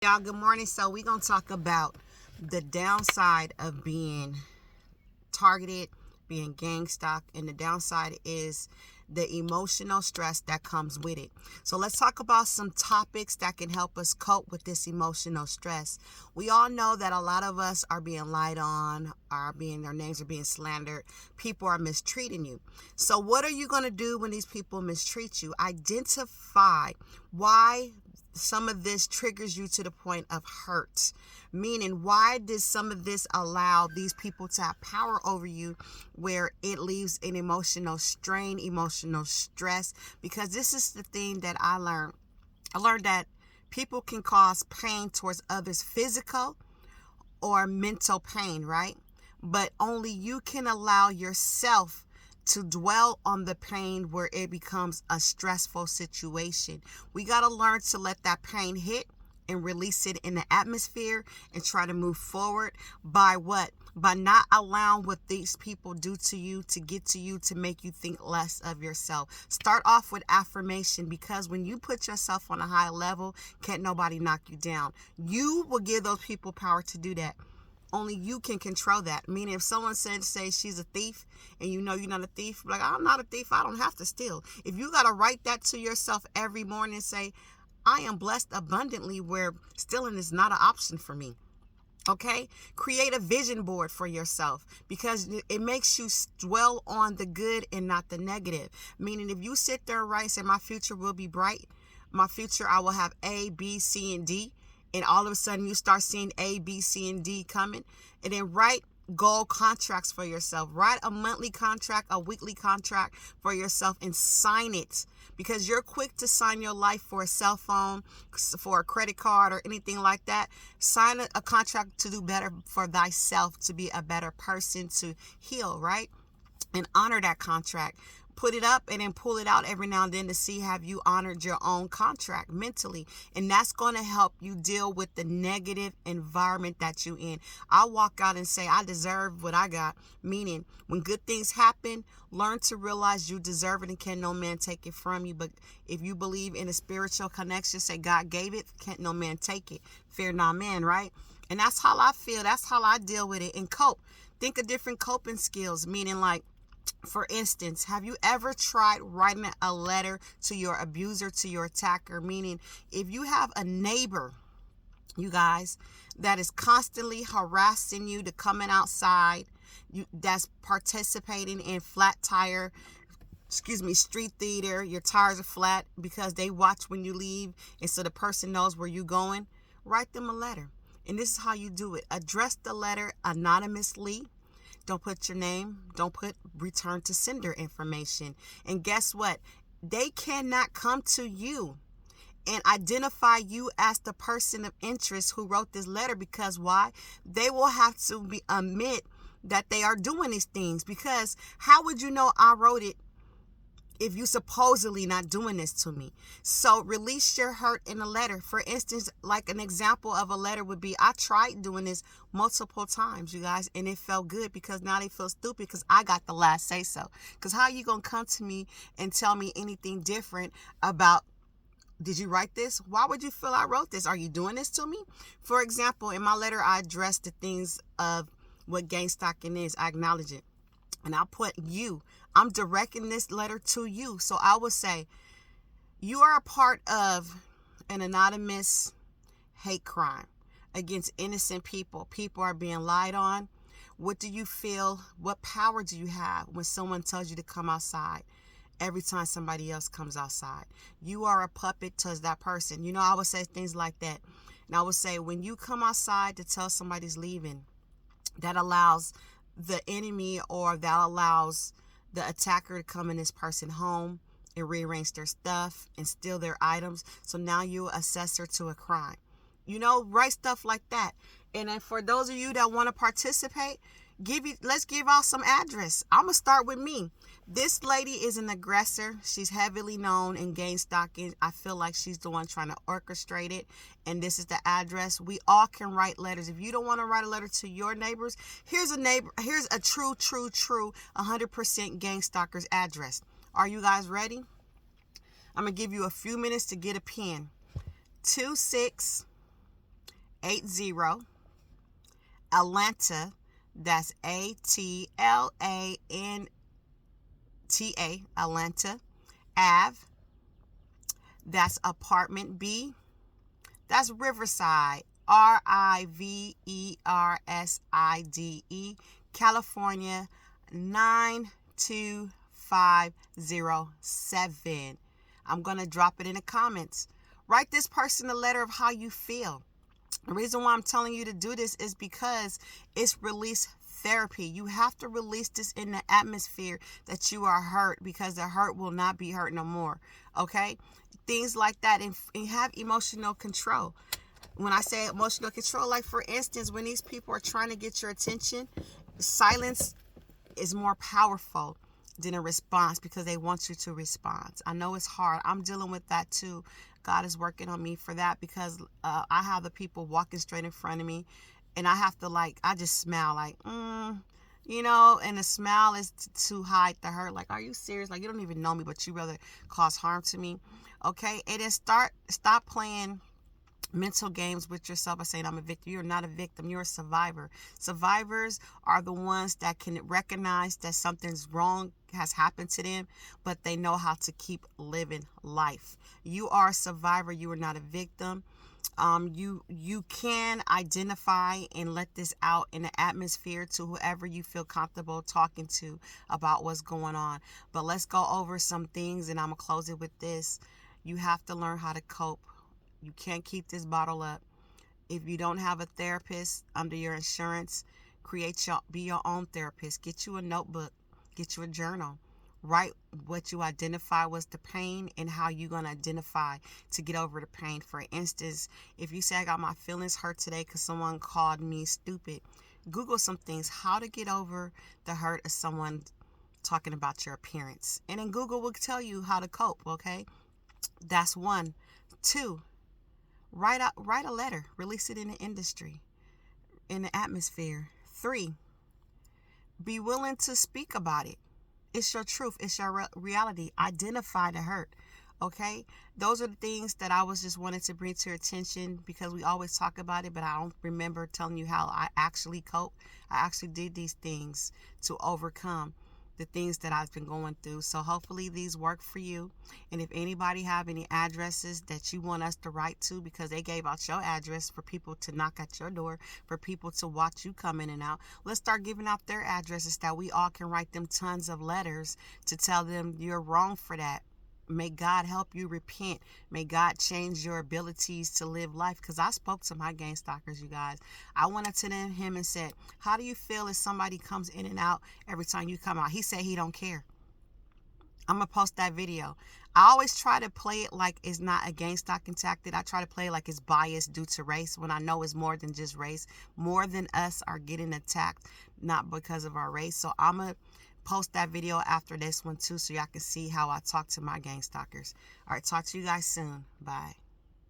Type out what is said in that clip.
Y'all, good morning. So we're going to talk about the downside of being targeted, being gang stalked, and the downside is the emotional stress that comes with it. So let's talk about some topics that can help us cope with this emotional stress. We all know that a lot of us are being lied on, their names are being slandered, people are mistreating you. So what are you going to do when these people mistreat you? Identify why some of this triggers you to the point of hurt. Meaning, why does some of this allow these people to have power over you where it leaves an emotional strain, emotional stress? Because this is the thing that I learned. I learned that people can cause pain towards others, physical or mental pain, right? But only you can allow yourself to dwell on the pain where it becomes a stressful situation. We got to learn to let that pain hit and release it in the atmosphere and try to move forward by what? By not allowing what these people do to you to get to you to make you think less of yourself. Start off with affirmation, because when you put yourself on a high level, can't nobody knock you down. You will give those people power to do that. Only you can control that. Meaning, if someone say she's a thief and you know you're not a thief, like, I'm not a thief, I don't have to steal. If you got to write that to yourself every morning and say, I am blessed abundantly where stealing is not an option for me. Okay? Create a vision board for yourself, because it makes you dwell on the good and not the negative. Meaning, if you sit there and write and say, my future will be bright, my future, I will have A, B, C, and D, and all of a sudden you start seeing A, B, C, and D coming, and then write goal contracts for yourself. Write a monthly contract, a weekly contract for yourself, and sign it, because you're quick to sign your life for a cell phone, for a credit card, or anything like that. Sign a contract to do better for thyself, to be a better person, to heal, right? And honor that contract. Put it up and then pull it out every now and then to see have you honored your own contract mentally. And that's going to help you deal with the negative environment that you in. I walk out and say, I deserve what I got. Meaning, when good things happen, learn to realize you deserve it and can no man take it from you. But if you believe in a spiritual connection, say God gave it, can't no man take it. Fear not man, right? And that's how I feel. That's how I deal with it and cope. Think of different coping skills, meaning, like, for instance, have you ever tried writing a letter to your abuser, to your attacker? Meaning, if you have a neighbor, you guys, that is constantly harassing you to coming outside, that's participating in street theater, your tires are flat because they watch when you leave, and so the person knows where you're going, write them a letter. And this is how you do it. Address the letter anonymously. Don't put your name. Don't put return to sender information. And guess what? They cannot come to you and identify you as the person of interest who wrote this letter, because why? They will have to admit that they are doing these things, because how would you know I wrote it if you supposedly not doing this to me? So release your hurt in a letter. For instance, like an example of a letter would be, I tried doing this multiple times, you guys, and it felt good, because now they feel stupid because I got the last say so. Because how are you going to come to me and tell me anything different about, did you write this? Why would you feel I wrote this? Are you doing this to me? For example, in my letter, I addressed the things of what gang stalking is. I acknowledge it. And I put you. I'm directing this letter to you. So I would say, you are a part of an anonymous hate crime against innocent people. People are being lied on. What do you feel? What power do you have when someone tells you to come outside every time somebody else comes outside? You are a puppet to that person. I would say things like that. And I would say, when you come outside to tell somebody's leaving, that allows the enemy, or that allows the attacker to come in this person's home and rearrange their stuff and steal their items. So now you're accessory to a crime. Write stuff like that. And then for those of you that want to participate, let's give out some address. I'm gonna start with me. This lady is an aggressor. She's heavily known in gang stalking. I feel like she's the one trying to orchestrate it. And this is the address. We all can write letters. If you don't want to write a letter to your neighbors, here's a true 100% gang stalker's address. Are you guys ready? I'm gonna give you a few minutes to get a pen. 26 Atlanta. That's ATLANTA, Atlanta Ave. That's apartment B. That's Riverside, Riverside, California 92507. I'm going to drop it in the comments. Write this person a letter of how you feel. The reason why I'm telling you to do this is because it's release therapy. You have to release this in the atmosphere that you are hurt, because the hurt will not be hurt no more. Okay? Things like that, and have emotional control. When I say emotional control, like for instance, when these people are trying to get your attention, silence is more powerful than a response, because they want you to respond. I know it's hard. I'm dealing with that too. God is working on me for that, because I have the people walking straight in front of me, and I have to I just smile and the smile is to hide the hurt. Like, are you serious? Like, you don't even know me, but you rather cause harm to me. Okay? And then stop playing mental games with yourself by saying I'm a victim. You're not a victim. You're a survivor. Survivors are the ones that can recognize that something's wrong has happened to them, but they know how to keep living life. You are a survivor. You are not a victim. You can identify and let this out in the atmosphere to whoever you feel comfortable talking to about what's going on. But let's go over some things, and I'm gonna close it with this. You have to learn how to cope. You can't keep this bottle up. If you don't have a therapist under your insurance, be your own therapist. Get you a notebook, get you a journal. Write what you identify was the pain and how you're going to identify to get over the pain. For instance, if you say I got my feelings hurt today because someone called me stupid, Google some things, how to get over the hurt of someone talking about your appearance. And then Google will tell you how to cope, okay? That's one. Two, write a letter, release it in the industry, in the atmosphere. 3, be willing to speak about it. It's your truth. It's your reality. Identify the hurt. Okay? Those are the things that I was just wanting to bring to your attention, because we always talk about it, but I don't remember telling you how I actually cope. I actually did these things to overcome the things that I've been going through. So hopefully these work for you. And if anybody have any addresses that you want us to write to, because they gave out your address for people to knock at your door, for people to watch you come in and out, let's start giving out their addresses that we all can write them tons of letters to tell them you're wrong for that. May God help you repent. May God change your abilities to live life. Because I spoke to my gang stalkers, you guys. I went up to him and said, how do you feel if somebody comes in and out every time you come out? He said he don't care. I'm going to post that video. I always try to play it like it's not a gang stalking tactic. I try to play it like it's biased due to race, when I know it's more than just race. More than us are getting attacked, not because of our race. So I'm going to post that video after this one too, so y'all can see how I talk to my gang stalkers. All right, talk to you guys soon. Bye.